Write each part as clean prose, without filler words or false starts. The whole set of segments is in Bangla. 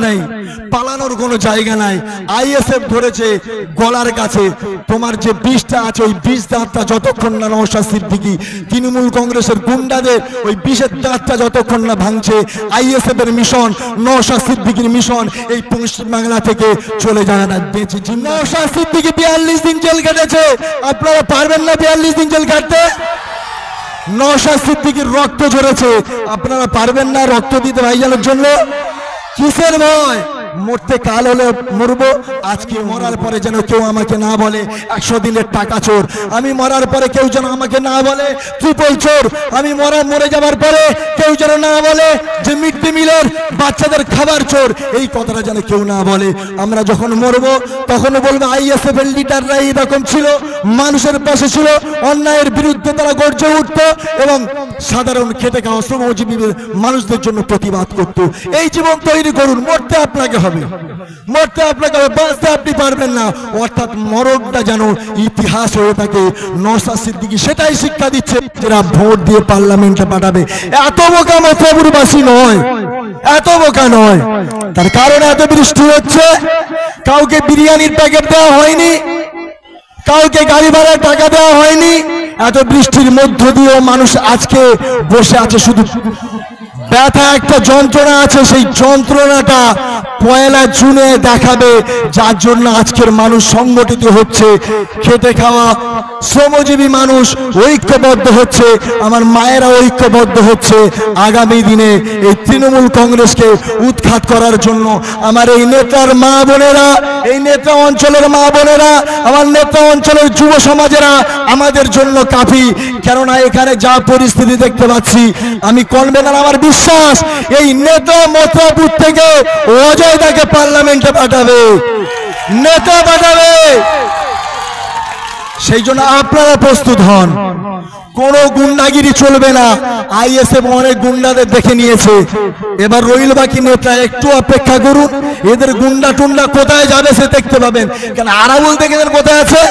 নাই, পালানোর কোনো জায়গা নাই। আইএসএফ ধরেছে গলার কাছে, তোমার যে বিষটা আছে ওই বিষ দাঁতটা যতক্ষণ না নওশাদ সিদ্দিকী তৃণমূল কংগ্রেসের গুন্ডাদের ওই বিষের দাঁতটা যতক্ষণ না ভাঙছে, আইএসএফ এর মিশন, নওশাদ সিদ্দিকীর মিশন এই পশ্চিম বাংলা থেকে চলে যায় না। বেঁচে নওশাদ সিদ্দিকী 42 দিন জেল কেটেছে, আপনারা পারবেন না 42 দিন জেল কাটতে? নওশাদ সিদ্দিকীর রক্ত ঝরেছে, আপনারা পারবেন না রক্ত দিতে ভাইজানের জন্য? কিসের ভয়? মরতে কাল হলে মরবো, আজকে মরার পরে যেন কেউ আমাকে না বলে 100 দিনের টাকা চোর। আমি মরার পরে কেউ যেন আমাকে না বলে ট্রিপল চোর। আমি মরে যাবার পরে কেউ যেন না বলে যে মিড ডে মিলের বাচ্চাদের খাবার চোর। এই কথাটা যেন কেউ না বলে। আমরা যখন মরবো তখন বলবো আইএসএফ এর লিডাররা এইরকম ছিল, মানুষের পাশে ছিল, অন্যায়ের বিরুদ্ধে তারা গর্জে উঠত এবং সাধারণ খেটে খাওয়া শ্রমজীবী মানুষদের জন্য প্রতিবাদ করত। এই জীবন তৈরি করুন, মরতে আপনাকে হবে, মরতে আপনাকে হবে, বাঁচতে আপনি পারবেন না। অর্থাৎ মরণটা যেন ইতিহাস হয়ে থাকে। নওশাদ সিদ্দিকী সেটাই শিক্ষা দিচ্ছে, যারা ভোট দিয়ে পার্লামেন্টে পাঠাবে। এত বোকা মথুরাপুরবাসী নয়, এত বোকা নয়। তার কারণে এত বৃষ্টি হচ্ছে, কাউকে বিরিয়ানির প্যাকেট দেওয়া হয়নি, কাউকে গাড়ি ভাড়ার টাকা দেওয়া হয়নি। এত বৃষ্টির মধ্য দিয়েও মানুষ আজকে বসে আছে, শুধু ব্যথা একটা যন্ত্রণা আছে, সেই যন্ত্রণাটা 1 জুনে দেখাবে, যার জন্য আজকের মানুষ সংগঠিত হচ্ছে। খেটে খাওয়া শ্রমজীবী মানুষ ঐক্যবদ্ধ হচ্ছে, আমার মায়েরা ঐক্যবদ্ধ হচ্ছে আগামী দিনে এই তৃণমূল কংগ্রেসকে উৎখাত করার জন্য। আমার এই নেতার মা বোনেরা, এই নেতা অঞ্চলের মা বোনেরা, আমার নেতা অঞ্চলের যুব সমাজেরা আমাদের জন্য কাফি। কেননা এখানে যা পরিস্থিতি দেখতে পাচ্ছি, আমি কনভেনার, আমার বিশ্বাস এই নেতা মথুরাপুর থেকে অজয় দাকে পার্লামেন্টে পাঠাবে, নেতা পাঠাবে। সেই জন্য আপনারা প্রস্তুত হন, কোনো গুন্ডাগিরি চলবে না। আইএসএফ অনেক গুন্ডাদের দেখে নিয়েছে, এবার রইল বাকি নেতা। একটু অপেক্ষা করুন, এদের গুন্ডা টুন্ডা কোথায় যাবে সে দেখতে পাবেন। কেন আরাবুল দেখেছেন কোথায় আছে?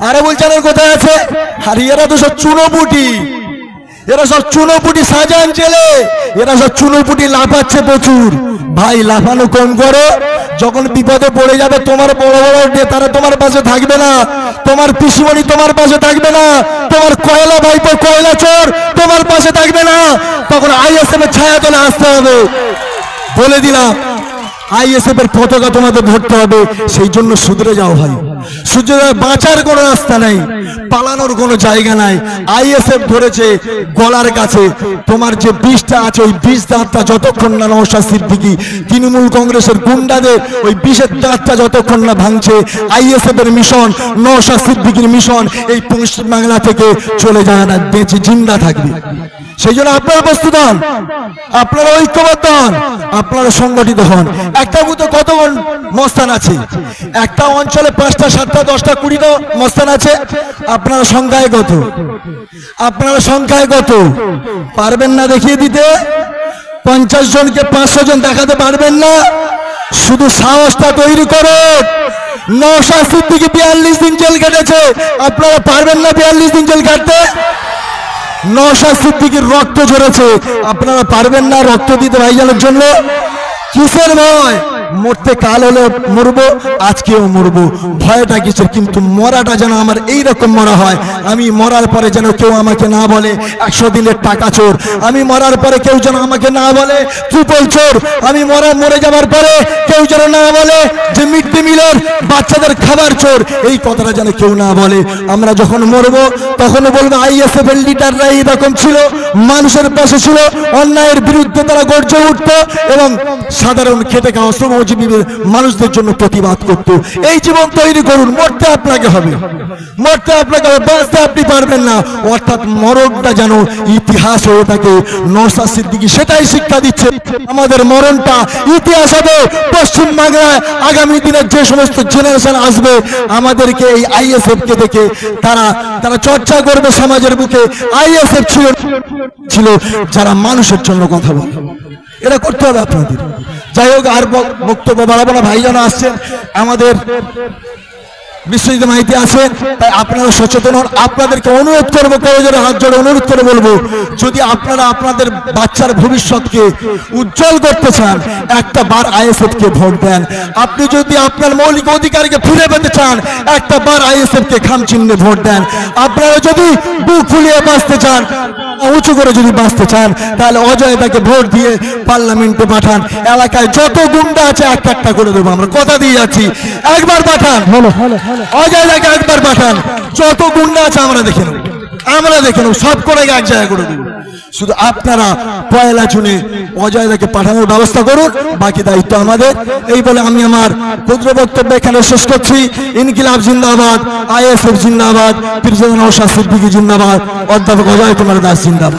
আরাবুল জানেন কোথায় আছে? আর এরা তো সব চুনোপুটি, এরা সব চুনোপুটি সাজান ছেলে, এরা সব চুনোপুটি লাফাচ্ছে প্রচুর। ভাই লাফানো কম করো, যখন বিপদে পড়ে যাবে তোমার বড় বড় নেতারা তোমার পাশে থাকবে না, তোমার পিসিমণি তোমার পাশে থাকবে না, তোমার কয়লা ভাইপো কয়লা চোর তোমার পাশে থাকবে না, তখন আইএসএফ এর ছায়া তলে আসতে হবে। বলে দিলাম, আইএসএফ এর পতাকা তোমাদের ধরতে হবে। সেই জন্য শুধরে যাও ভাই, শুধরে বাঁচার কোনো রাস্তা নাই, পালানোর কোনো জায়গা নাই। আইএসএফ ধরেছে গলার কাছে, তোমার যে বিষটা আছে ওই বিষ দাঁতটা যতক্ষণ না নওশাদ সিদ্দিকী তৃণমূল কংগ্রেসের গুন্ডাদের ওই বিষের দাঁতটা যতক্ষণ না ভাঙছে, আইএসএফ এর মিশন, নওশাদ সিদ্দিকীর মিশন এই পশ্চিম বাংলা থেকে চলে যায় না, বেঁচে জিন্দা থাকবে। সেই জন্য আপনারা প্রস্তুত হন, আপনারা ঐক্যবদ্ধ হন, আপনারা সংগঠিত হন। একটা বুথে কতক্ষণ মস্তান আছে? একটা অঞ্চলে 5টা 7টা 10টা 20টা মস্তান আছে। আপনারা সংখ্যায় কত? আপনারা সংখ্যায় কত? পারবেন না দেখিয়ে দিতে? 50 জনকে 500 জন দেখাতে পারবেন না? শুধু সাহসটা তৈরি করো। নওশাদ সিদ্দিকী 42 দিন জেল কেটেছে, আপনারা পারবেন না 42 দিন জেল কাটতে? নওশাদ সিদ্দিকীর রক্ত ঝরেছে, আপনারা পারবেন না রক্ত দিতে ভাইজানের জন্য? কিসের ভয়? মরতে কাল হলে মরবো, আজকেও মরবো, ভয়টা কিসের? কিন্তু মরাটা যেন আমার এইরকম মরা হয়, আমি মরার পরে যেন কেউ আমাকে না বলে 100 দিনের টাকা চোর। আমি মরার পরে কেউ যেন আমাকে না বলে ট্রিপল চোর। আমি মরে যাবার পরে কেউ যেন না বলে যে মিড ডে মিলের বাচ্চাদের খাবার চোর। এই কথাটা যেন কেউ না বলে। আমরা যখন মরবো তখন বলবো আইএসএফ এর লিডাররা এইরকম ছিল, মানুষের পাশে ছিল, অন্যায়ের বিরুদ্ধে তারা গর্জে উঠত এবং সাধারণ খেটে খাওয়া শ্রমজীবী মানুষদের জন্য প্রতিবাদ করত। এই জীবন তৈরি করুন, মরতে আপনাকে হবে, মরতে আপনাকে হবে, বাঁচতে আপনি পারবেন না। অর্থাৎ মরণটা যেন ইতিহাস হয়ে থাকে। নওশাদ সিদ্দিকী সেটাই শিক্ষা দিচ্ছে, আমাদের মরণটা ইতিহাস হবে। পশ্চিম বাংলায় আগামী দিনের যে সমস্ত জেনারেশন আসবে, আমাদেরকে এই আইএসএফ কে দেখে তারা চর্চা করবে সমাজের বুকে। আইএসএফ ছিল যারা মানুষের জন্য কথা বলে, এটা করতে হবে আপনাদের। যাই হোক, আর বক্তব্য বাড়াবো না, ভাইজান আসছেন, আমাদের বিশ্বজিৎ মাইতি আছেন, তাই আপনারা সচেতন হন। আপনাদেরকে অনুরোধ করবো, করজোড়ে হাত জোড়ে অনুরোধ করে বলবো, যদি আপনারা আপনাদের বাচ্চার ভবিষ্যৎকে উজ্জ্বল করতে চান, একটা বার আইএসএফ কে ভোট দেন। আপনি যদি আপনার মৌলিক অধিকারকে ফিরে পেতে চান, একটা বার আইএসএফ কে খাম চিহ্নে ভোট দেন। আপনারা যদি বুক ফুলিয়ে বাঁচতে চান, উঁচু করে যদি বাঁচতে চান, তাহলে অজয় দাকে ভোট দিয়ে পার্লামেন্টে পাঠান। এলাকায় যত গুন্ডা আছে একটা করে দেবো, আমরা কথা দিয়ে যাচ্ছি। একবার পাঠান, অজয় দাকে একবার পাঠান, যত গুন্ডা আছে আমরা দেখে নেব, সব করে এক জায়গায় করে দেবো। শুধু আপনারা পয়লা জুনে অজয় দাকে পাঠানোর ব্যবস্থা করুন, বাকি দায়িত্ব আমাদের। এই বলে আমি আমার ক্ষুদ্র বক্তব্য এখানে শেষ করছি। ইনকিলাব জিন্দাবাদ, আইএসএফ জিন্দাবাদ, পীরজাদা নওশাদ সিদ্দিকী জিন্দাবাদ, অধ্যাপক অজয় কুমার দাস জিন্দাবাদ।